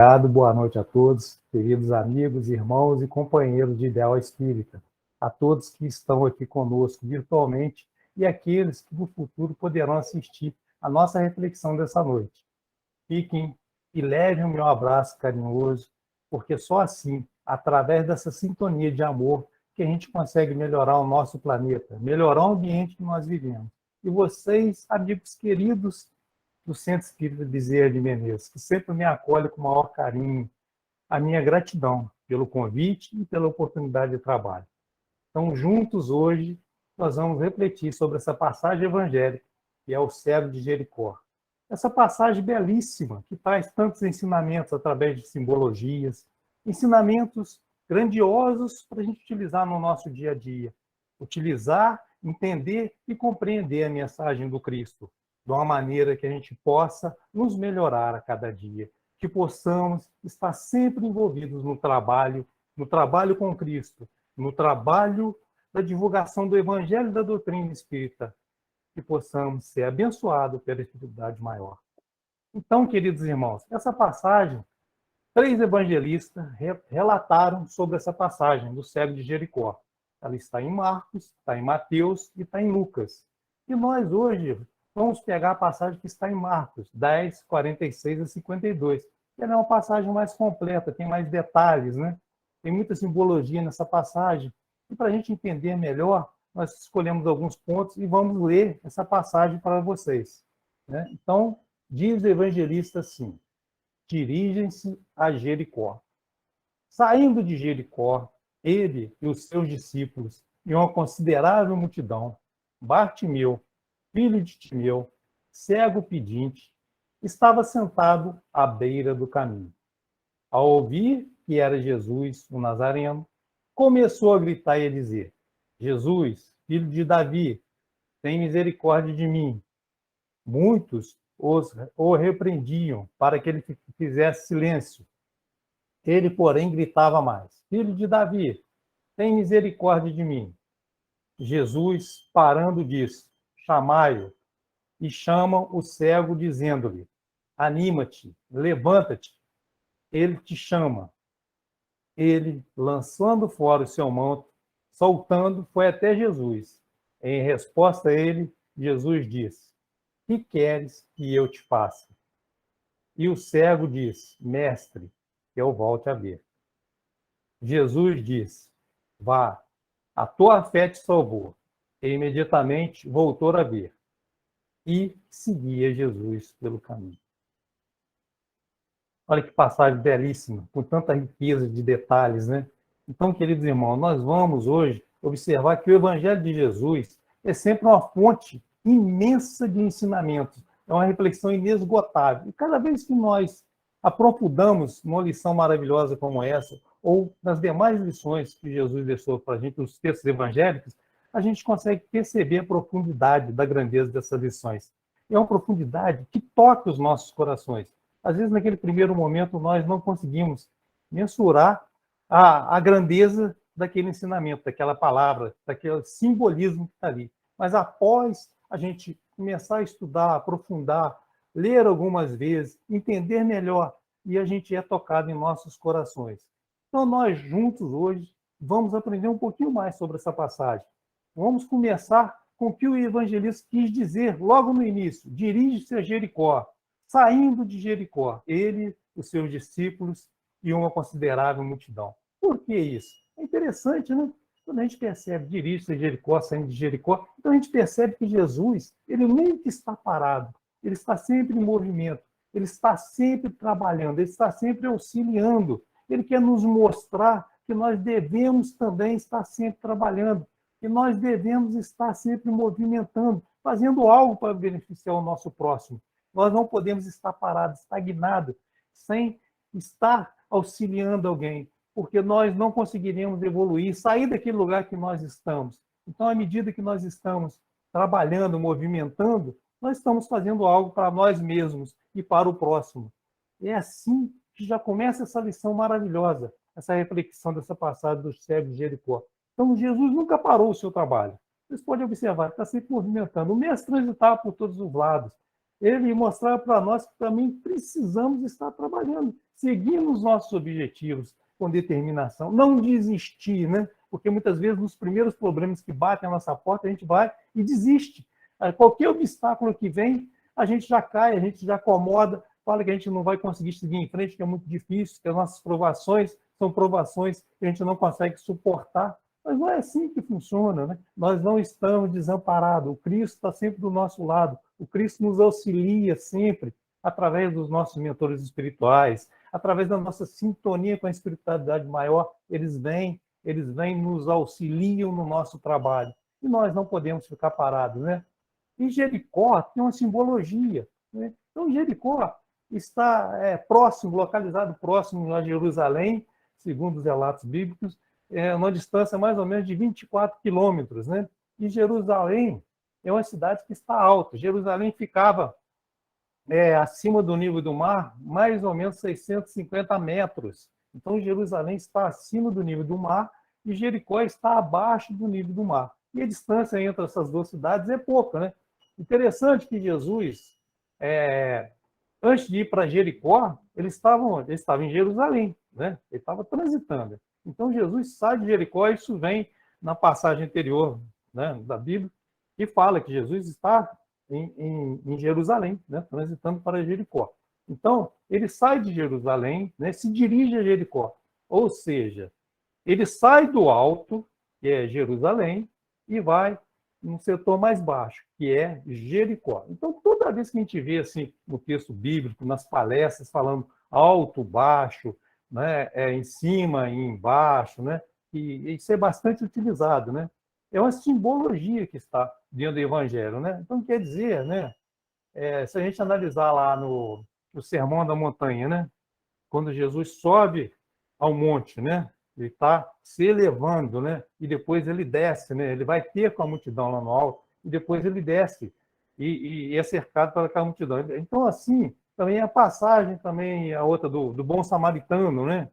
Obrigado, boa noite a todos, queridos amigos, irmãos e companheiros de Ideal Espírita, a todos que estão aqui conosco virtualmente e aqueles que no futuro poderão assistir a nossa reflexão dessa noite. Fiquem e levem o meu abraço carinhoso, porque só assim, através dessa sintonia de amor, que a gente consegue melhorar o nosso planeta, melhorar o ambiente que nós vivemos. E vocês, amigos queridos do Centro Espírita Bezerra de Menezes, que sempre me acolhe com o maior carinho, a minha gratidão pelo convite e pela oportunidade de trabalho. Então, juntos hoje, nós vamos refletir sobre essa passagem evangélica, que é o cego de Jericó. Essa passagem belíssima, que traz tantos ensinamentos através de simbologias, ensinamentos grandiosos para a gente utilizar no nosso dia a dia. Utilizar, entender e compreender a mensagem do Cristo, de uma maneira que a gente possa nos melhorar a cada dia, que possamos estar sempre envolvidos no trabalho com Cristo, no trabalho da divulgação do Evangelho e da doutrina espírita, que possamos ser abençoados pela espiritualidade maior. Então, queridos irmãos, essa passagem, 3 evangelistas relataram sobre essa passagem do cego de Jericó. Ela está em Marcos, está em Mateus e está em Lucas. E nós hoje vamos pegar a passagem que está em Marcos, 10, 46 a 52. Ela é uma passagem mais completa, tem mais detalhes, né? Tem muita simbologia nessa passagem. E para a gente entender melhor, nós escolhemos alguns pontos e vamos ler essa passagem para vocês, né? Então, diz o evangelista assim: dirigem-se a Jericó. Saindo de Jericó, ele e os seus discípulos e uma considerável multidão, Bartimeu, filho de Timeu, cego pedinte, estava sentado à beira do caminho. Ao ouvir que era Jesus, o Nazareno, começou a gritar e a dizer: Jesus, filho de Davi, tem misericórdia de mim. Muitos o repreendiam para que ele fizesse silêncio. Ele, porém, gritava mais: Filho de Davi, tem misericórdia de mim. Jesus, parando, disse: Chamai-o. E chamam o cego, dizendo-lhe: Anima-te, levanta-te, ele te chama. Ele, lançando fora o seu manto, soltando, foi até Jesus. Em resposta a ele, Jesus disse: Que queres que eu te faça? E o cego disse: Mestre, que eu volte a ver. Jesus disse: Vá, a tua fé te salvou. E imediatamente voltou a ver. E seguia Jesus pelo caminho. Olha que passagem belíssima, com tanta riqueza de detalhes, né? Então, queridos irmãos, nós vamos hoje observar que o Evangelho de Jesus é sempre uma fonte imensa de ensinamentos, é uma reflexão inesgotável. E cada vez que nós aprofundamos numa lição maravilhosa como essa, ou nas demais lições que Jesus deixou para a gente, nos textos evangélicos, a gente consegue perceber a profundidade da grandeza dessas lições. É uma profundidade que toca os nossos corações. Às vezes, naquele primeiro momento, nós não conseguimos mensurar a grandeza daquele ensinamento, daquela palavra, daquele simbolismo que está ali. Mas após a gente começar a estudar, aprofundar, ler algumas vezes, entender melhor, e a gente é tocado em nossos corações. Então, nós juntos hoje vamos aprender um pouquinho mais sobre essa passagem. Vamos começar com o que o evangelista quis dizer logo no início: dirige-se a Jericó. Saindo de Jericó, ele, os seus discípulos e uma considerável multidão. Por que isso? É interessante, né? Quando a gente percebe, dirige-se a Jericó, saindo de Jericó, então a gente percebe que Jesus, ele nunca está parado, ele está sempre em movimento, ele está sempre trabalhando, ele está sempre auxiliando, ele quer nos mostrar que nós devemos também estar sempre trabalhando, que nós devemos estar sempre movimentando, fazendo algo para beneficiar o nosso próximo. Nós não podemos estar parados, estagnados, sem estar auxiliando alguém, porque nós não conseguiremos evoluir, sair daquele lugar que nós estamos. Então, à medida que nós estamos trabalhando, movimentando, nós estamos fazendo algo para nós mesmos e para o próximo. É assim que já começa essa lição maravilhosa, essa reflexão dessa passagem do cego de Jericó. Então, Jesus nunca parou o seu trabalho. Vocês podem observar, está sempre movimentando. O mestre transitava por todos os lados. ele mostrava para nós que também precisamos estar trabalhando, seguindo os nossos objetivos com determinação, não desistir, né? Porque muitas vezes nos primeiros problemas que batem a nossa porta, a gente vai e desiste. Qualquer obstáculo que vem, a gente já cai, a gente já acomoda, fala que a gente não vai conseguir seguir em frente, que é muito difícil, que as nossas provações são provações que a gente não consegue suportar. Mas não é assim que funciona, né? Nós não estamos desamparados. O Cristo está sempre do nosso lado. O Cristo nos auxilia sempre através dos nossos mentores espirituais, através da nossa sintonia com a espiritualidade maior. Eles vêm, nos auxiliam no nosso trabalho. E nós não podemos ficar parados, né? E Jericó tem uma simbologia, né? Então, Jericó está próximo, localizado próximo a Jerusalém, segundo os relatos bíblicos, uma distância mais ou menos de 24 quilômetros, né? E Jerusalém é uma cidade que está alta. Jerusalém ficava acima do nível do mar, mais ou menos 650 metros. Então, Jerusalém está acima do nível do mar e Jericó está abaixo do nível do mar. E a distância entre essas duas cidades é pouca, né? Interessante que Jesus, antes de ir para Jericó, ele estava em Jerusalém, né? Ele estava transitando. Então, Jesus sai de Jericó, isso vem na passagem anterior, né, da Bíblia, que fala que Jesus está em Jerusalém, né, transitando para Jericó. Então, ele sai de Jerusalém, né, se dirige a Jericó. Ou seja, ele sai do alto, que é Jerusalém, e vai num setor mais baixo, que é Jericó. Então, toda vez que a gente vê assim, no texto bíblico, nas palestras, falando alto, baixo, né, em cima e embaixo, né, e isso é bastante utilizado, né? É uma simbologia que está dentro do Evangelho, né? Então, quer dizer, né, se a gente analisar lá no Sermão da Montanha, né, quando Jesus sobe ao monte, né, ele está se elevando, né, e depois ele desce, né, ele vai ter com a multidão lá no alto, e depois ele desce e é cercado pela multidão. Então, assim, também a passagem, também a outra do bom samaritano, né,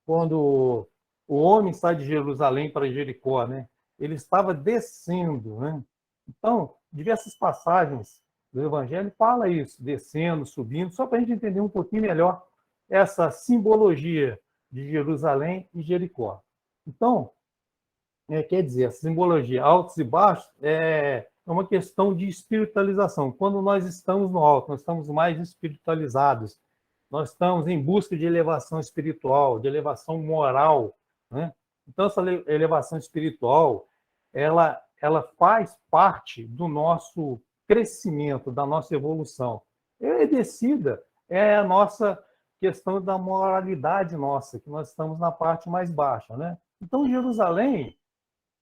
quando o homem sai de Jerusalém para Jericó, né, ele estava descendo, né. Então, diversas passagens do Evangelho fala isso, descendo, subindo, só para a gente entender um pouquinho melhor essa simbologia de Jerusalém e Jericó. Então, quer dizer, a simbologia altos e baixos é uma questão de espiritualização. Quando nós estamos no alto, nós estamos mais espiritualizados, nós estamos em busca de elevação espiritual, de elevação moral, né? Então, essa elevação espiritual, ela faz parte do nosso crescimento, da nossa evolução. É descida, é a nossa questão da moralidade nossa, que nós estamos na parte mais baixa, né? Então, Jerusalém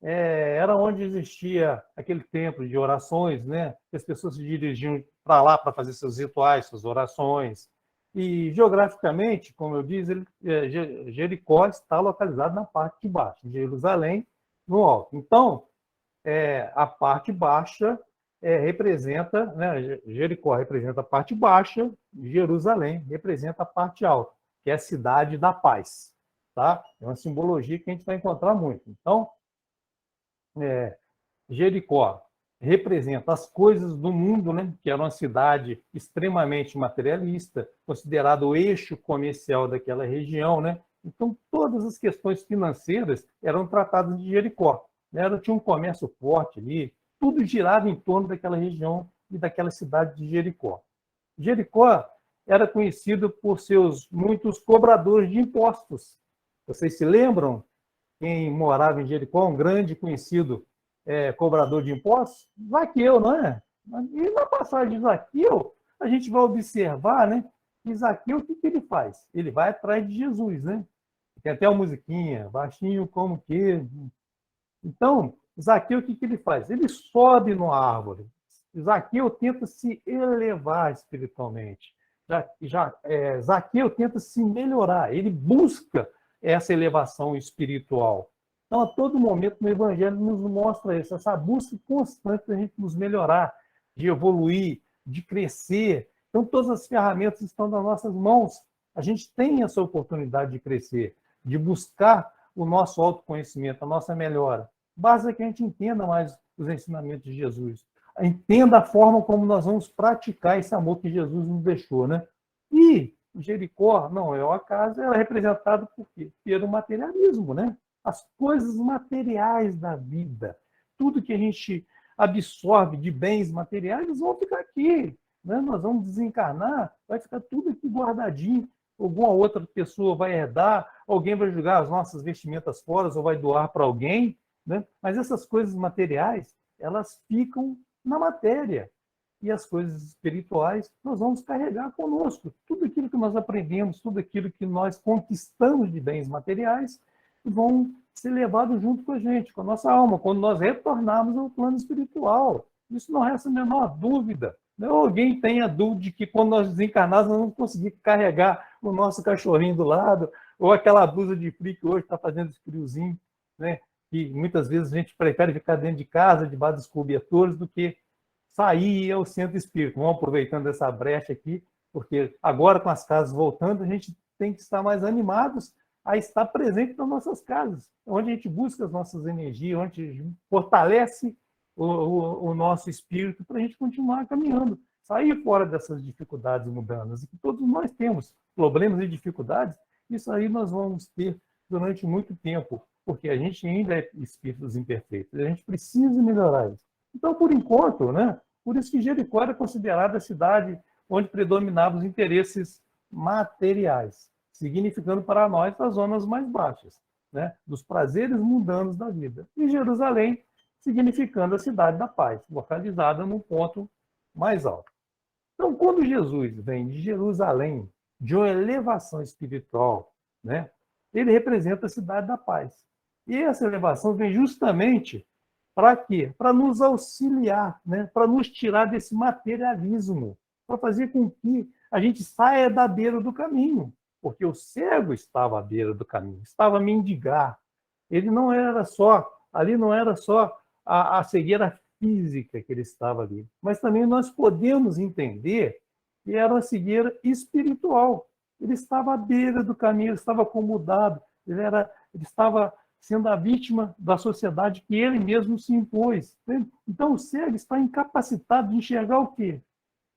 era onde existia aquele templo de orações, né? Que as pessoas se dirigiam para lá para fazer seus rituais, suas orações. E, geograficamente, como eu disse, Jericó está localizado na parte de baixo, Jerusalém no alto. Então, a parte baixa representa, né, Jericó representa a parte baixa, Jerusalém representa a parte alta, que é a cidade da paz. Tá? É uma simbologia que a gente vai encontrar muito. Então, Jericó representa as coisas do mundo, né, que era uma cidade extremamente materialista, considerado o eixo comercial daquela região, né? Então, todas as questões financeiras eram tratadas de Jericó. Tinha um comércio forte ali, tudo girava em torno daquela região e daquela cidade de Jericó. Jericó era conhecido por seus muitos cobradores de impostos. Vocês se lembram? Quem morava em Jericó, um grande conhecido cobrador de impostos? Zaqueu, não é? E na passagem de Zaqueu, a gente vai observar, né? Que Zaqueu, o que ele faz? Ele vai atrás de Jesus, né? Tem até uma musiquinha, baixinho como que. Então, Zaqueu, o que ele faz? Ele sobe no árvore. Zaqueu tenta se elevar espiritualmente. Zaqueu tenta se melhorar. Ele busca essa elevação espiritual. Então, a todo momento, no Evangelho nos mostra isso, essa busca constante da gente nos melhorar, de evoluir, de crescer. Então, todas as ferramentas estão nas nossas mãos. A gente tem essa oportunidade de crescer, de buscar o nosso autoconhecimento, a nossa melhora. Basta que a gente entenda mais os ensinamentos de Jesus. entenda a forma como nós vamos praticar esse amor que Jesus nos deixou, né? E Jericó, não é o acaso, ela é representada por quê? Pelo materialismo, né? As coisas materiais da vida. Tudo que a gente absorve de bens materiais, eles vão ficar aqui, né? Nós vamos desencarnar, vai ficar tudo aqui guardadinho. Alguma outra pessoa vai herdar, alguém vai jogar as nossas vestimentas fora ou vai doar para alguém, né? Mas essas coisas materiais, elas ficam na matéria. E as coisas espirituais nós vamos carregar conosco. Tudo aquilo que nós aprendemos, tudo aquilo que nós conquistamos de bens materiais, vão ser levados junto com a gente, com a nossa alma, quando nós retornarmos ao plano espiritual. Isso não resta a menor dúvida. Não alguém tenha dúvida de que quando nós desencarnarmos, nós vamos conseguir carregar o nosso cachorrinho do lado, ou aquela blusa de frio que hoje está fazendo esse friozinho, né? Que muitas vezes a gente prefere ficar dentro de casa, debaixo dos cobertores, do que sair ao centro espírita. Vamos aproveitando essa brecha aqui, porque agora com as casas voltando, a gente tem que estar mais animados a estar presente nas nossas casas, onde a gente busca as nossas energias, onde a gente fortalece o nosso espírito para a gente continuar caminhando, sair fora dessas dificuldades mundanas, que todos nós temos problemas e dificuldades, isso aí nós vamos ter durante muito tempo, porque a gente ainda é espíritos imperfeitos, a gente precisa melhorar isso. Então, por enquanto, né, por isso que Jericó era considerada a cidade onde predominavam os interesses materiais, significando para nós as zonas mais baixas, né, dos prazeres mundanos da vida. E Jerusalém, significando a cidade da paz, localizada num ponto mais alto. Então, quando Jesus vem de Jerusalém, de uma elevação espiritual, né, ele representa a cidade da paz. E essa elevação vem justamente para quê? Para nos auxiliar, né, para nos tirar desse materialismo, para fazer com que a gente saia da beira do caminho, porque o cego estava à beira do caminho, estava a mendigar. Ele não era só, ali não era só a cegueira física que ele estava ali, mas também nós podemos entender que era uma cegueira espiritual. Ele estava à beira do caminho, ele estava acomodado, ele estava sendo a vítima da sociedade que ele mesmo se impôs. Então o cego está incapacitado de enxergar o quê?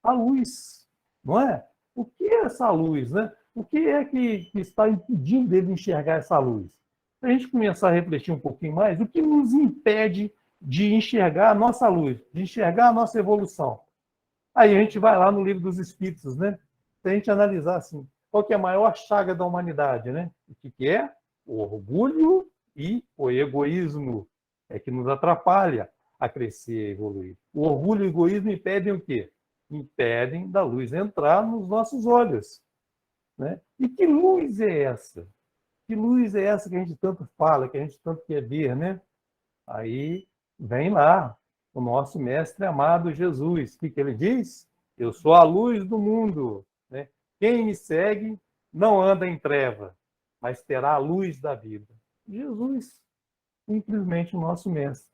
A luz, não é? O que é essa luz, né? O que é que está impedindo dele enxergar essa luz? Se a gente começar a refletir um pouquinho mais, o que nos impede de enxergar a nossa luz, de enxergar a nossa evolução? Aí a gente vai lá no Livro dos Espíritos, né? Se a gente analisar assim, qual que é a maior chaga da humanidade, né? O que é? O orgulho e o egoísmo é que nos atrapalha a crescer, a evoluir. O orgulho e o egoísmo impedem o quê? Impedem da luz entrar nos nossos olhos, né? E que luz é essa? Que luz é essa que a gente tanto fala, que a gente tanto quer ver, né? Aí vem lá o nosso mestre amado Jesus. O que ele diz? Eu sou a luz do mundo, né? Quem me segue não anda em treva, mas terá a luz da vida. Jesus, simplesmente o nosso mestre.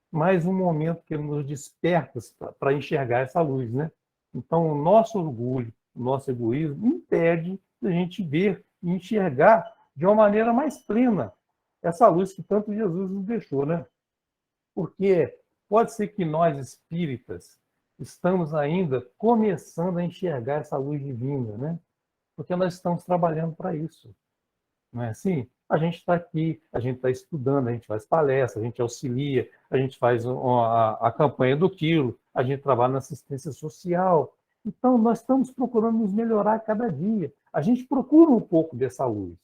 Mais um momento que ele nos desperta para enxergar essa luz, né? Então, o nosso orgulho, o nosso egoísmo impede a gente ver e enxergar de uma maneira mais plena essa luz que tanto Jesus nos deixou, né? Porque pode ser que nós, espíritas, estamos ainda começando a enxergar essa luz divina, né? Porque nós estamos trabalhando para isso. Não é assim? A gente está aqui, a gente está estudando, a gente faz palestra, a gente auxilia, a gente faz a campanha do quilo, a gente trabalha na assistência social. Então, nós estamos procurando nos melhorar cada dia. A gente procura um pouco dessa luz.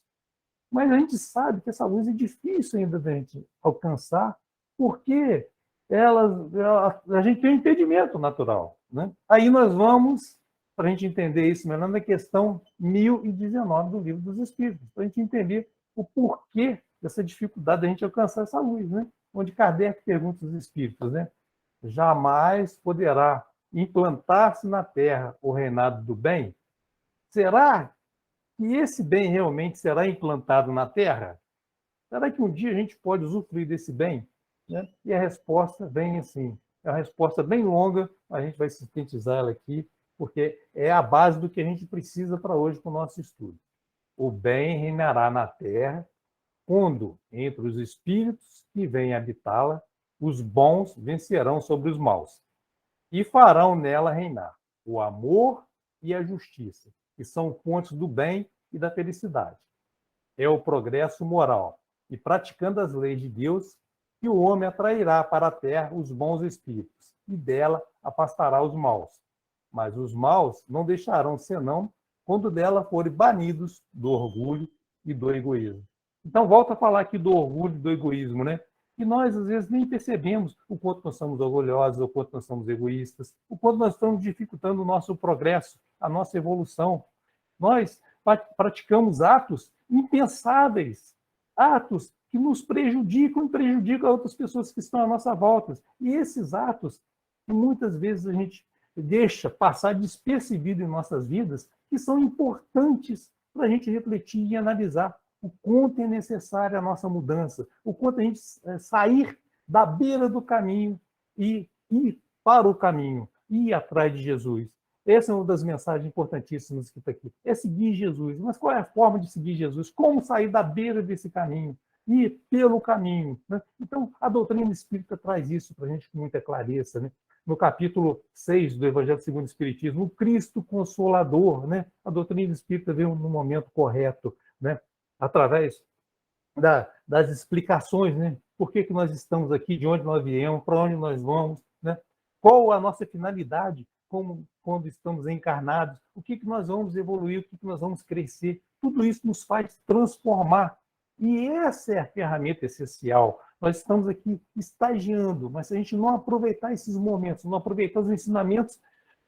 Mas a gente sabe que essa luz é difícil ainda da gente alcançar, porque a gente tem um impedimento natural, né? Aí nós vamos, para a gente entender isso melhor, na questão 1019 do Livro dos Espíritos, para a gente entender o porquê dessa dificuldade de a gente alcançar essa luz, né? Onde Kardec pergunta aos espíritos, né? Jamais poderá implantar-se na Terra o reinado do bem? Será que esse bem realmente será implantado na Terra? Será que um dia a gente pode usufruir desse bem? Né? E a resposta vem assim. É uma resposta bem longa, a gente vai sintetizar ela aqui, porque é a base do que a gente precisa para hoje com o nosso estudo. O bem reinará na Terra quando, entre os espíritos que vêm habitá-la, os bons vencerão sobre os maus. e farão nela reinar o amor e a justiça, que são fontes do bem e da felicidade. É o progresso moral, e praticando as leis de Deus, que o homem atrairá para a terra os bons espíritos, e dela afastará os maus. Mas os maus não deixarão senão quando dela forem banidos do orgulho e do egoísmo. Então, volta a falar aqui do orgulho e do egoísmo, né? E nós, às vezes, nem percebemos o quanto nós somos orgulhosos, o quanto nós somos egoístas, o quanto nós estamos dificultando o nosso progresso, a nossa evolução. Nós praticamos atos impensáveis, atos que nos prejudicam e prejudicam outras pessoas que estão à nossa volta. E esses atos, que muitas vezes a gente deixa passar despercebido em nossas vidas, que são importantes para a gente refletir e analisar o quanto é necessária a nossa mudança, o quanto a gente sair da beira do caminho e ir para o caminho, ir atrás de Jesus. Essa é uma das mensagens importantíssimas que está aqui. É seguir Jesus. Mas qual é a forma de seguir Jesus? Como sair da beira desse caminho? Ir pelo caminho. Né? Então, a doutrina espírita traz isso para a gente com muita clareza. Né? No capítulo 6 do Evangelho segundo o Espiritismo, o Cristo Consolador, né? A doutrina espírita veio no momento correto, né? Através das explicações, né? Por que nós estamos aqui, de onde nós viemos, para onde nós vamos, né? Qual a nossa finalidade quando estamos encarnados, o que nós vamos evoluir, o que nós vamos crescer. Tudo isso nos faz transformar. E essa é a ferramenta essencial. Nós estamos aqui estagiando, mas se a gente não aproveitar esses momentos, não aproveitar os ensinamentos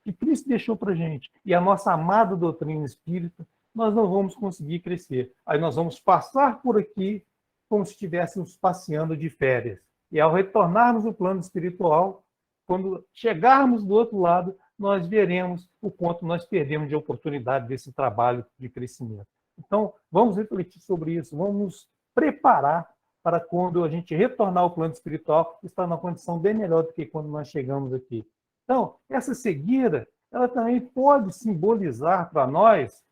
que Cristo deixou para a gente e a nossa amada doutrina espírita, nós não vamos conseguir crescer. Aí nós vamos passar por aqui como se estivéssemos passeando de férias. E ao retornarmos ao plano espiritual, quando chegarmos do outro lado, nós veremos o quanto nós perdemos de oportunidade desse trabalho de crescimento. Então, vamos refletir sobre isso, vamos nos preparar para quando a gente retornar ao plano espiritual, estar numa condição bem melhor do que quando nós chegamos aqui. Então, essa cegueira, ela também pode simbolizar para nós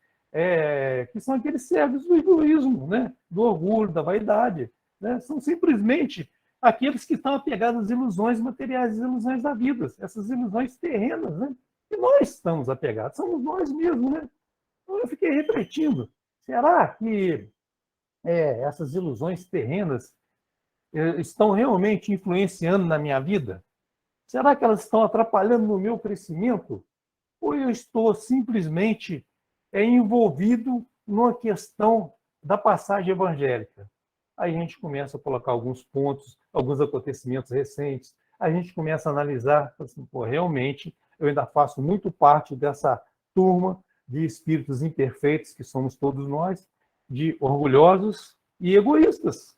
que são aqueles cegos do egoísmo, né? Do orgulho, da vaidade. Né? São simplesmente aqueles que estão apegados às ilusões materiais, às ilusões da vida, essas ilusões terrenas, né? E nós estamos apegados, somos nós mesmos, né? Então eu fiquei refletindo, será que essas ilusões terrenas estão realmente influenciando na minha vida? Será que elas estão atrapalhando no meu crescimento? Ou eu estou simplesmente envolvido numa questão da passagem evangélica? Aí a gente começa a colocar alguns pontos, alguns acontecimentos recentes, a gente começa a analisar, assim, realmente, eu ainda faço muito parte dessa turma de espíritos imperfeitos, que somos todos nós, de orgulhosos e egoístas.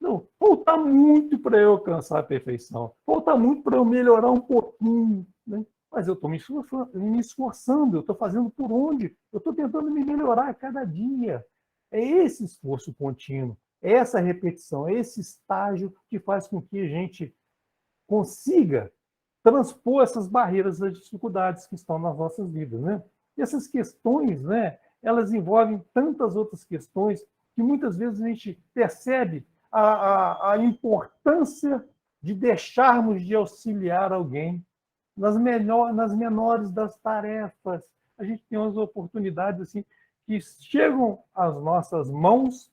Não, falta muito para eu alcançar a perfeição, falta muito para eu melhorar um pouquinho, né? Mas eu estou me esforçando, eu estou fazendo por onde? Eu estou tentando me melhorar a cada dia. É esse esforço contínuo, é essa repetição, é esse estágio que faz com que a gente consiga transpor essas barreiras, as dificuldades que estão nas nossas vidas, né? E essas questões, né, elas envolvem tantas outras questões que muitas vezes a gente percebe a importância de deixarmos de auxiliar alguém nas menores das tarefas. A gente tem umas oportunidades assim que chegam às nossas mãos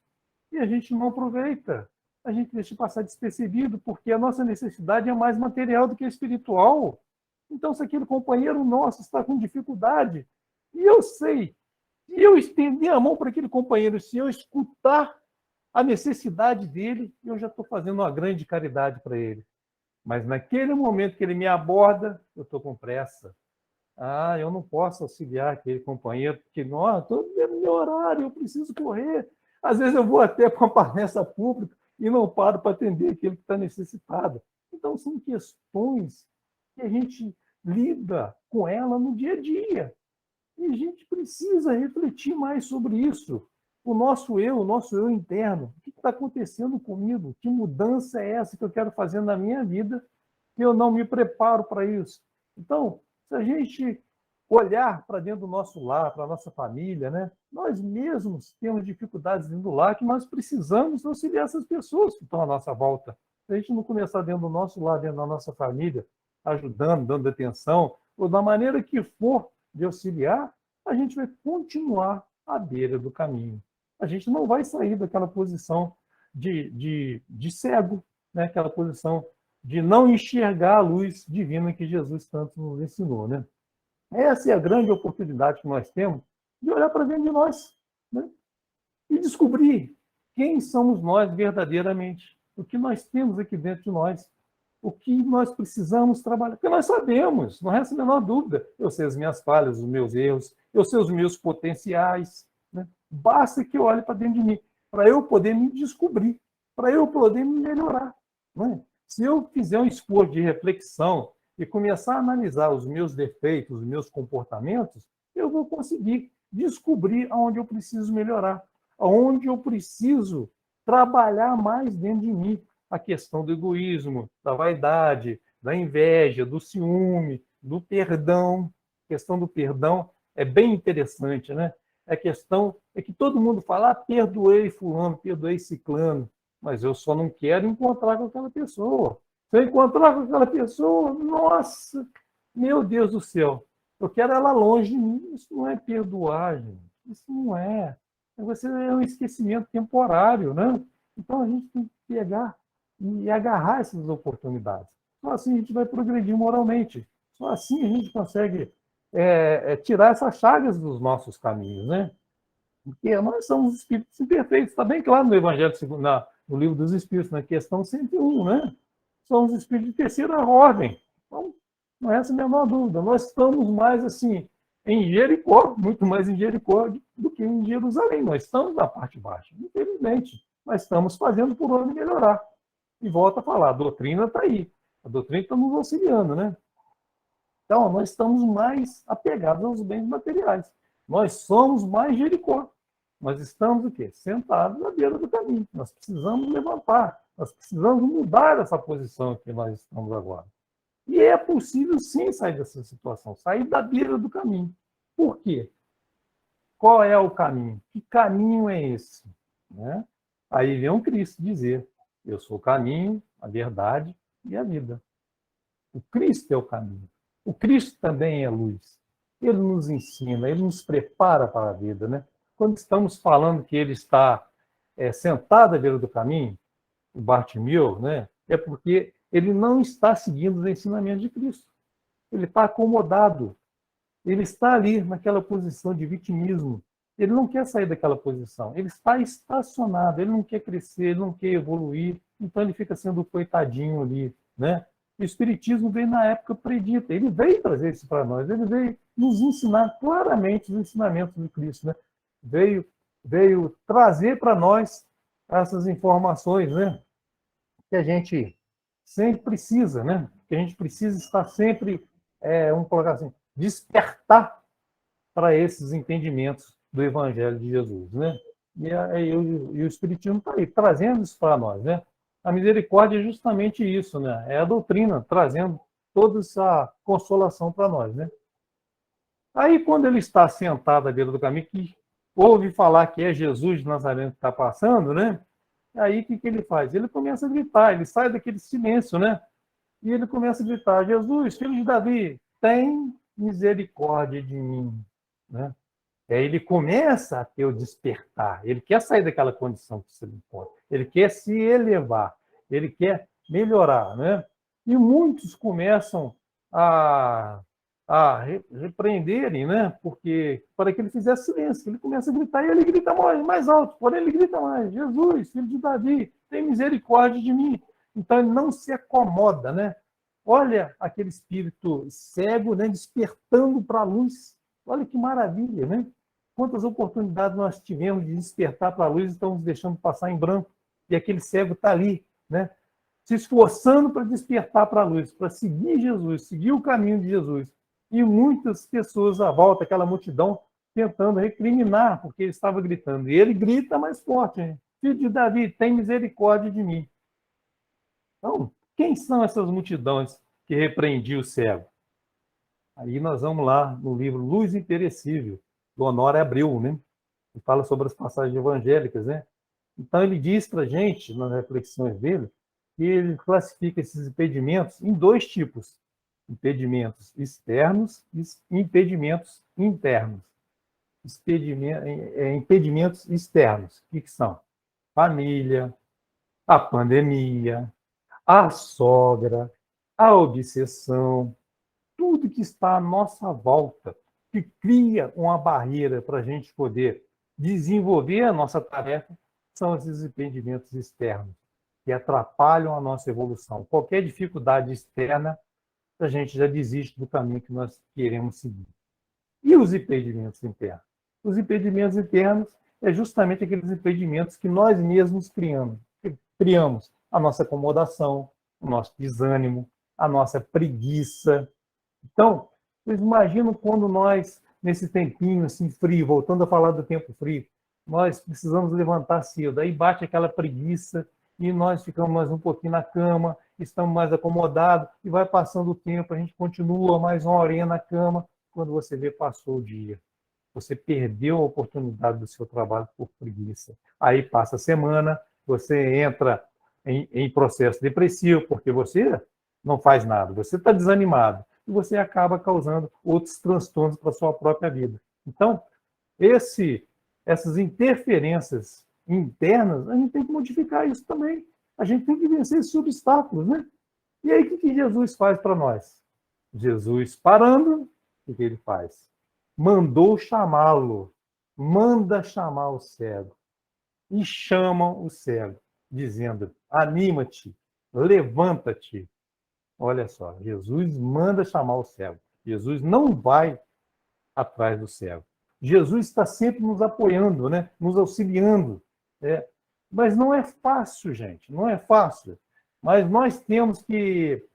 e a gente não aproveita. A gente deixa passar despercebido, porque a nossa necessidade é mais material do que espiritual. Então, se aquele companheiro nosso está com dificuldade, e eu sei, se eu estender a mão para aquele companheiro, se eu escutar a necessidade dele, eu já estou fazendo uma grande caridade para ele. Mas naquele momento que ele me aborda, eu estou com pressa. Eu não posso auxiliar aquele companheiro, porque estou no meu horário, eu preciso correr. Às vezes eu vou até para uma palestra pública e não paro para atender aquele que está necessitado. Então, são questões que a gente lida com ela no dia a dia. E a gente precisa refletir mais sobre isso. O nosso eu interno. O que está acontecendo comigo? Que mudança é essa que eu quero fazer na minha vida que eu não me preparo para isso? Então, se a gente olhar para dentro do nosso lar, para a nossa família, né? Nós mesmos temos dificuldades dentro do lar que nós precisamos auxiliar essas pessoas que estão à nossa volta. Se a gente não começar dentro do nosso lar, dentro da nossa família, ajudando, dando atenção, ou da maneira que for de auxiliar, a gente vai continuar à beira do caminho. A gente não vai sair daquela posição de cego, né? Aquela posição de não enxergar a luz divina que Jesus tanto nos ensinou, né? Essa é a grande oportunidade que nós temos de olhar para dentro de nós, né? E descobrir quem somos nós verdadeiramente, o que nós temos aqui dentro de nós, o que nós precisamos trabalhar, porque nós sabemos, não resta a menor dúvida. Eu sei as minhas falhas, os meus erros, eu sei os meus potenciais, né? Basta que eu olhe para dentro de mim, para eu poder me descobrir, para eu poder me melhorar, né? Se eu fizer um esforço de reflexão e começar a analisar os meus defeitos, os meus comportamentos, eu vou conseguir descobrir aonde eu preciso melhorar, aonde eu preciso trabalhar mais dentro de mim. A questão do egoísmo, da vaidade, da inveja, do ciúme, do perdão. A questão do perdão é bem interessante, né? A questão é que todo mundo fala, perdoei fulano, perdoei ciclano, mas eu só não quero encontrar com aquela pessoa. Se eu encontrar com aquela pessoa, nossa, meu Deus do céu, eu quero ela longe de mim. Isso não é perdoar, gente. Isso não é. Você é um esquecimento temporário, né? Então a gente tem que pegar e agarrar essas oportunidades. Só assim a gente vai progredir moralmente. Só assim a gente consegue tirar essas chagas dos nossos caminhos, né? Porque nós somos espíritos imperfeitos. Está bem claro no Evangelho, no Livro dos Espíritos, na questão 101, né? Somos espíritos de terceira ordem. Então, não é essa a menor dúvida. Nós estamos mais assim em Jericó, muito mais em Jericó do que em Jerusalém. Nós estamos na parte baixa, infelizmente. Mas estamos fazendo por onde melhorar. E volta a falar, a doutrina está aí. A doutrina está nos auxiliando, né? Então, nós estamos mais apegados aos bens materiais. Nós somos mais Jericó. Nós estamos o quê? Sentados na beira do caminho. Nós precisamos levantar. Nós precisamos mudar essa posição que nós estamos agora. E é possível, sim, sair dessa situação, sair da beira do caminho. Por quê? Qual é o caminho? Que caminho é esse? Né? Aí vem um Cristo dizer, eu sou o caminho, a verdade e a vida. O Cristo é o caminho. O Cristo também é luz. Ele nos ensina, ele nos prepara para a vida, né? Quando estamos falando que ele está sentado à beira do caminho, o Bartimeu, né? É porque ele não está seguindo os ensinamentos de Cristo. Ele está acomodado. Ele está ali naquela posição de vitimismo. Ele não quer sair daquela posição. Ele está estacionado. Ele não quer crescer, ele não quer evoluir. Então ele fica sendo coitadinho ali, né? O Espiritismo veio na época predita. Ele veio trazer isso para nós. Ele veio nos ensinar claramente os ensinamentos de Cristo, né? Veio trazer para nós essas informações, né? Que a gente sempre precisa, né? Que a gente precisa estar sempre, vamos colocar assim, despertar para esses entendimentos do Evangelho de Jesus, né? E o Espiritismo está aí, trazendo isso para nós, né? A misericórdia é justamente isso, né? É a doutrina trazendo toda essa consolação para nós, né? Aí, quando ele está sentado à beira do caminho, que ouve falar que é Jesus de Nazaré que está passando, né? Aí, o que ele faz? Ele começa a gritar, ele sai daquele silêncio, né? E ele começa a gritar, Jesus, filho de Davi, tem misericórdia de mim, né? Aí ele começa a ter o despertar, ele quer sair daquela condição que se encontra, ele quer se elevar, ele quer melhorar, né? E muitos começam a repreenderem, né? Porque para que ele fizesse silêncio, ele começa a gritar e ele grita mais alto, porém ele grita mais, Jesus, filho de Davi, tem misericórdia de mim. Então ele não se acomoda, né? Olha aquele espírito cego, né? Despertando para a luz. Olha que maravilha, né? Quantas oportunidades nós tivemos de despertar para a luz e estamos deixando passar em branco. E aquele cego está ali, né? Se esforçando para despertar para a luz, para seguir Jesus, seguir o caminho de Jesus. E muitas pessoas à volta, aquela multidão, tentando recriminar, porque ele estava gritando. E ele grita mais forte, hein? Filho de Davi, tem misericórdia de mim. Então, quem são essas multidões que repreendiam o cego? Aí nós vamos lá no livro Luz Imperecível, do Honório Abreu, né? Que fala sobre as passagens evangélicas, né? Então ele diz para a gente, nas reflexões dele, que ele classifica esses impedimentos em dois tipos. Impedimentos externos e impedimentos internos. Impedimentos externos, o que são? Família, a pandemia, a sogra, a obsessão, tudo que está à nossa volta, que cria uma barreira para a gente poder desenvolver a nossa tarefa, são esses impedimentos externos, que atrapalham a nossa evolução. Qualquer dificuldade externa, a gente já desiste do caminho que nós queremos seguir. E os impedimentos internos? Os impedimentos internos é justamente aqueles impedimentos que nós mesmos criamos. Criamos a nossa acomodação, o nosso desânimo, a nossa preguiça. Então, vocês imaginam quando nós, nesse tempinho assim frio, voltando a falar do tempo frio, nós precisamos levantar cedo, aí bate aquela preguiça e nós ficamos mais um pouquinho na cama, estamos mais acomodados e vai passando o tempo, a gente continua mais uma horinha na cama, quando você vê, passou o dia. Você perdeu a oportunidade do seu trabalho por preguiça. Aí passa a semana, você entra em processo depressivo, porque você não faz nada, você está desanimado, e você acaba causando outros transtornos para a sua própria vida. Então, essas interferências internas, a gente tem que modificar isso também. A gente tem que vencer esses obstáculos, né? E aí, o que Jesus faz para nós? Jesus, parando, o que ele faz? Mandou chamá-lo, manda chamar o cego. E chama o cego, dizendo: anima-te, levanta-te. Olha só, Jesus manda chamar o cego. Jesus não vai atrás do cego. Jesus está sempre nos apoiando, né? Nos auxiliando. Mas não é fácil, gente, não é fácil. Mas nós temos que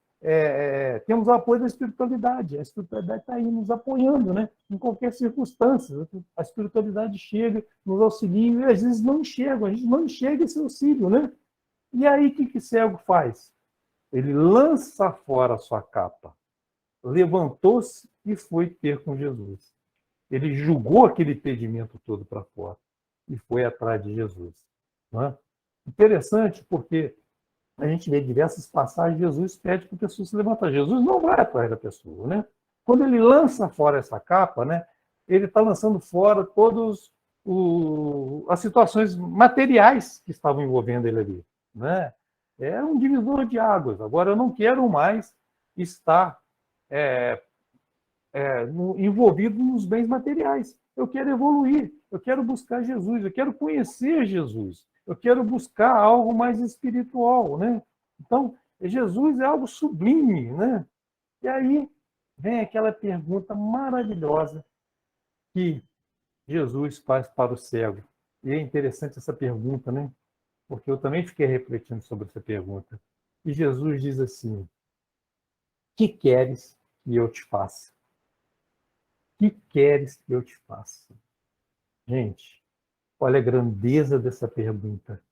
temos o apoio da espiritualidade. A espiritualidade está aí nos apoiando, né? Em qualquer circunstância. A espiritualidade chega, nos auxilia, e às vezes não enxerga, a gente não enxerga esse auxílio, né? E aí, o que o cego faz? Ele lança fora a sua capa, levantou-se e foi ter com Jesus. Ele jogou aquele impedimento todo para fora e foi atrás de Jesus. Não é? Interessante, porque a gente vê diversas passagens, Jesus pede para a pessoa se levantar. Jesus não vai atrás da pessoa, né? Quando ele lança fora essa capa, né, ele está lançando fora todas as situações materiais que estavam envolvendo ele ali, né? É um divisor de águas. Agora, eu não quero mais estar envolvido nos bens materiais. Eu quero evoluir, eu quero buscar Jesus, eu quero conhecer Jesus, eu quero buscar algo mais espiritual, né? Então, Jesus é algo sublime, né? E aí vem aquela pergunta maravilhosa que Jesus faz para o cego. E é interessante essa pergunta, né? Porque eu também fiquei refletindo sobre essa pergunta. E Jesus diz assim: que queres que eu te faça? Que queres que eu te faça? Gente, olha a grandeza dessa pergunta.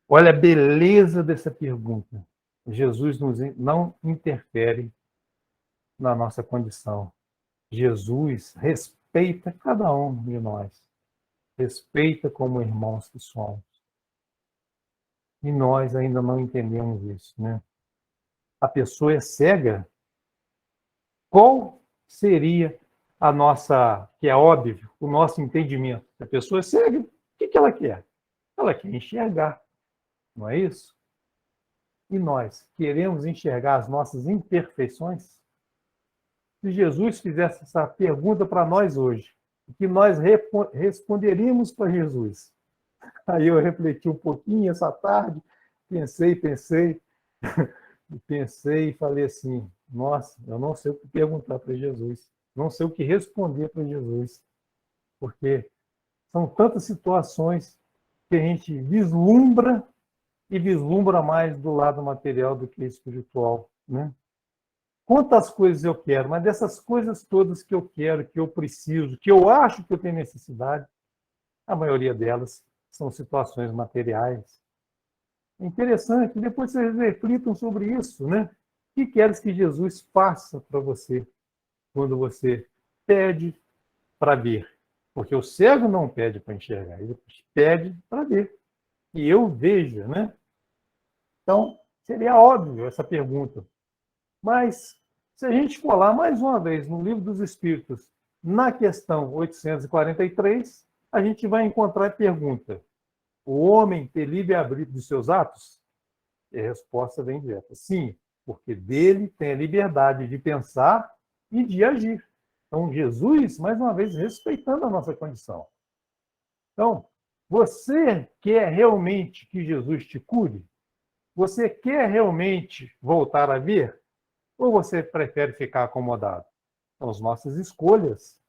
Olha a beleza dessa pergunta. Jesus não interfere na nossa condição. Jesus respeita cada um de nós. Respeita como irmãos que somos. E nós ainda não entendemos isso, né? A pessoa é cega. Qual seria a nossa, que é óbvio, o nosso entendimento? A pessoa é cega, o que ela quer? Ela quer enxergar, não é isso? E nós queremos enxergar as nossas imperfeições? Se Jesus fizesse essa pergunta para nós hoje, o que nós responderíamos para Jesus? Aí eu refleti um pouquinho essa tarde, pensei e falei assim: nossa, eu não sei o que perguntar para Jesus, não sei o que responder para Jesus, porque são tantas situações que a gente vislumbra e vislumbra mais do lado material do que espiritual, né? Quantas coisas eu quero, mas dessas coisas todas que eu quero, que eu preciso, que eu acho que eu tenho necessidade, a maioria delas são situações materiais. É interessante, depois vocês reflitam sobre isso, né? O que queres que Jesus faça para você quando você pede para ver? Porque o cego não pede para enxergar, ele pede para ver. E eu vejo, né? Então, seria óbvio essa pergunta. Mas, se a gente for lá, mais uma vez, no Livro dos Espíritos, na questão 843, a gente vai encontrar a pergunta: o homem tem livre-arbítrio dos seus atos? E a resposta vem direta: sim, porque dele tem a liberdade de pensar e de agir. Então, Jesus, mais uma vez, respeitando a nossa condição. Então, você quer realmente que Jesus te cure? Você quer realmente voltar a ver? Ou você prefere ficar acomodado? São as nossas escolhas,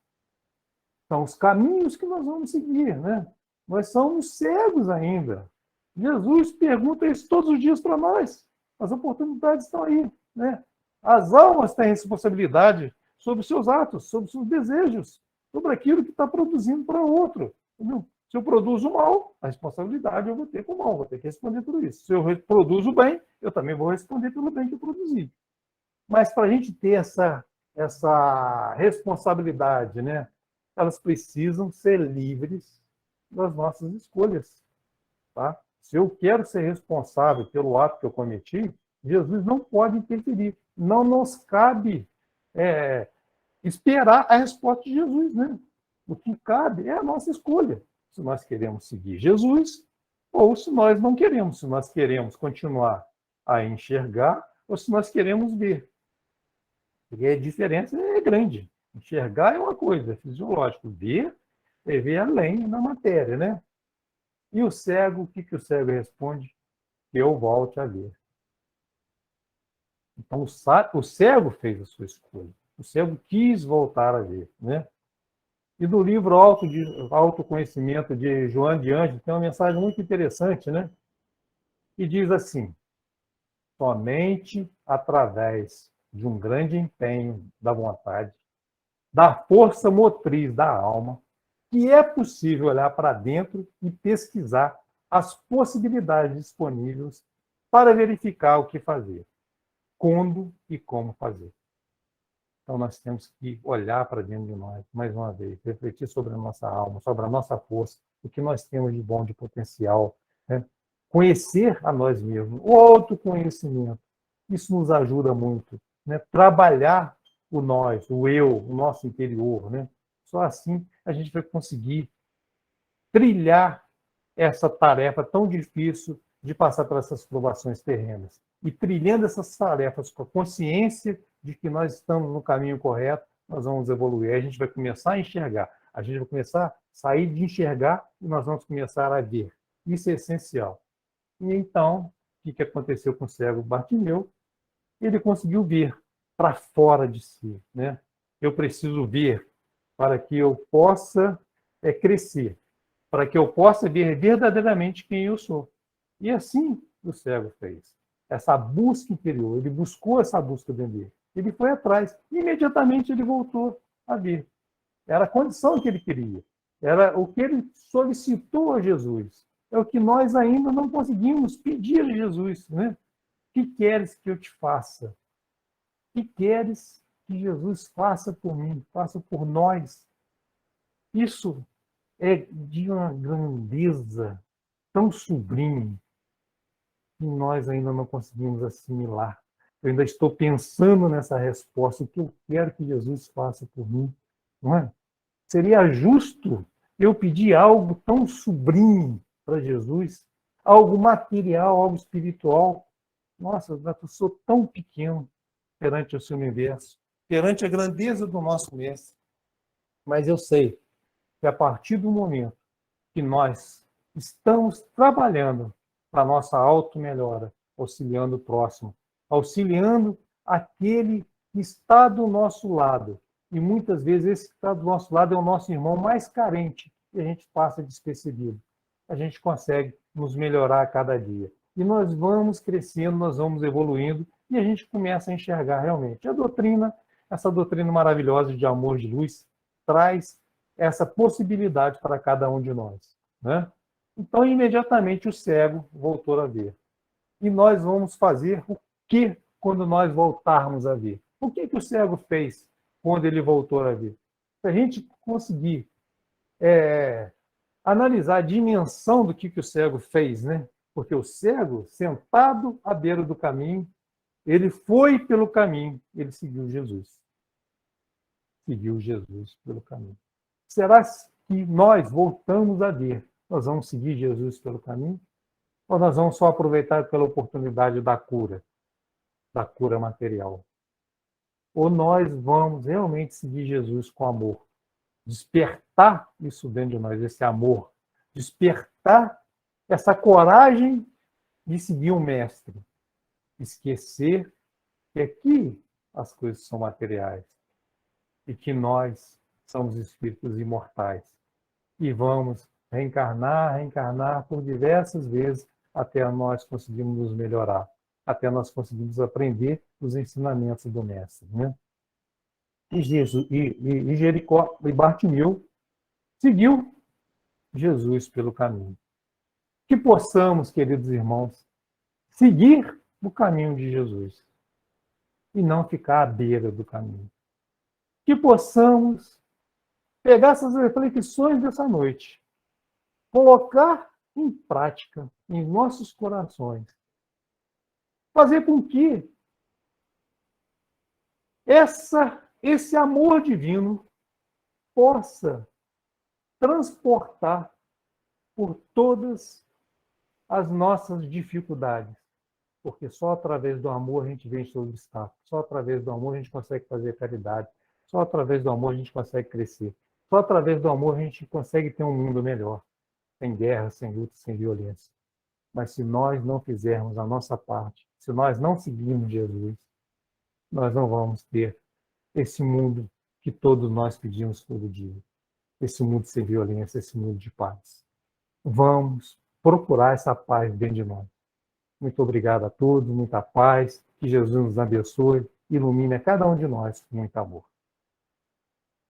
são os caminhos que nós vamos seguir, né? Nós somos cegos ainda. Jesus pergunta isso todos os dias para nós. As oportunidades estão aí, né? As almas têm responsabilidade sobre os seus atos, sobre os seus desejos, sobre aquilo que está produzindo para o outro. Entendeu? Se eu produzo mal, a responsabilidade eu vou ter com o mal, vou ter que responder por isso. Se eu produzo bem, eu também vou responder pelo bem que eu produzi. Mas para a gente ter essa responsabilidade, né, elas precisam ser livres das nossas escolhas. Tá? Se eu quero ser responsável pelo ato que eu cometi, Jesus não pode interferir. Não nos cabe esperar a resposta de Jesus. Né? O que cabe é a nossa escolha. Se nós queremos seguir Jesus ou se nós não queremos. Se nós queremos continuar a enxergar ou se nós queremos ver. Porque a diferença é grande. Enxergar é uma coisa, é fisiológico. Ver é ver além da matéria, né? E o cego, o que o cego responde? Que eu volte a ver. Então, o cego fez a sua escolha. O cego quis voltar a ver, né? E no livro Autoconhecimento de Joana de Ângeles tem uma mensagem muito interessante, né? Que diz assim: somente através de um grande empenho da vontade, da força motriz da alma, que é possível olhar para dentro e pesquisar as possibilidades disponíveis para verificar o que fazer, quando e como fazer. Então, nós temos que olhar para dentro de nós, mais uma vez, refletir sobre a nossa alma, sobre a nossa força, o que nós temos de bom, de potencial, né? Conhecer a nós mesmos, o autoconhecimento. Isso nos ajuda muito, né? Trabalhar o nós, o eu, o nosso interior, né? Só assim a gente vai conseguir trilhar essa tarefa tão difícil de passar por essas provações terrenas. E trilhando essas tarefas com a consciência de que nós estamos no caminho correto, nós vamos evoluir. A gente vai começar a enxergar. A gente vai começar a sair de enxergar e nós vamos começar a ver. Isso é essencial. E então, o que aconteceu com o cego Bartimeu? Ele conseguiu ver para fora de si, né? Eu preciso ver para que eu possa crescer, para que eu possa ver verdadeiramente quem eu sou. E assim o cego fez. Essa busca interior, ele buscou essa busca dentro dele. Ele foi atrás. Imediatamente ele voltou a ver. Era a condição que ele queria. Era o que ele solicitou a Jesus. É o que nós ainda não conseguimos pedir a Jesus. Né? O que queres que eu te faça? O que queres que Jesus faça por mim, faça por nós? Isso é de uma grandeza tão sublime que nós ainda não conseguimos assimilar. Eu ainda estou pensando nessa resposta, o que eu quero que Jesus faça por mim. Não é? Seria justo eu pedir algo tão sublime para Jesus, algo material, algo espiritual. Nossa, eu sou tão pequeno perante o seu universo, perante a grandeza do nosso mestre. Mas eu sei que a partir do momento que nós estamos trabalhando para a nossa auto-melhora, auxiliando o próximo, auxiliando aquele que está do nosso lado. E muitas vezes esse que está do nosso lado é o nosso irmão mais carente e a gente passa despercebido. A gente consegue nos melhorar a cada dia. E nós vamos crescendo, nós vamos evoluindo e a gente começa a enxergar realmente. A doutrina, essa doutrina maravilhosa de amor, de luz, traz essa possibilidade para cada um de nós. Né? Então, imediatamente, o cego voltou a ver. E nós vamos fazer o que quando nós voltarmos a ver? O que o cego fez quando ele voltou a ver? Se a gente conseguir analisar a dimensão do que o cego fez, né? Porque o cego, sentado à beira do caminho, Ele foi pelo caminho, ele seguiu Jesus. Seguiu Jesus pelo caminho. Será que nós voltamos a ver? Nós vamos seguir Jesus pelo caminho? Ou nós vamos só aproveitar pela oportunidade da cura material? Ou nós vamos realmente seguir Jesus com amor? Despertar isso dentro de nós, esse amor. Despertar essa coragem de seguir o Mestre. Esquecer que aqui as coisas são materiais e que nós somos espíritos imortais. E vamos reencarnar por diversas vezes até nós conseguirmos nos melhorar, até nós conseguirmos aprender os ensinamentos do Mestre. Né? E Jericó e Bartimeu seguiu Jesus pelo caminho. Que possamos, queridos irmãos, seguir o caminho de Jesus e não ficar à beira do caminho. Que possamos pegar essas reflexões dessa noite, colocar em prática em nossos corações, fazer com que esse amor divino possa transportar por todas as nossas dificuldades, porque só através do amor a gente vence o obstáculo, só através do amor a gente consegue fazer caridade, só através do amor a gente consegue crescer, só através do amor a gente consegue ter um mundo melhor, sem guerra, sem luta, sem violência. Mas se nós não fizermos a nossa parte, se nós não seguirmos Jesus, nós não vamos ter esse mundo que todos nós pedimos todo dia, esse mundo sem violência, esse mundo de paz. Vamos procurar essa paz dentro de nós. Muito obrigado a todos, muita paz, que Jesus nos abençoe, ilumine a cada um de nós com muito amor.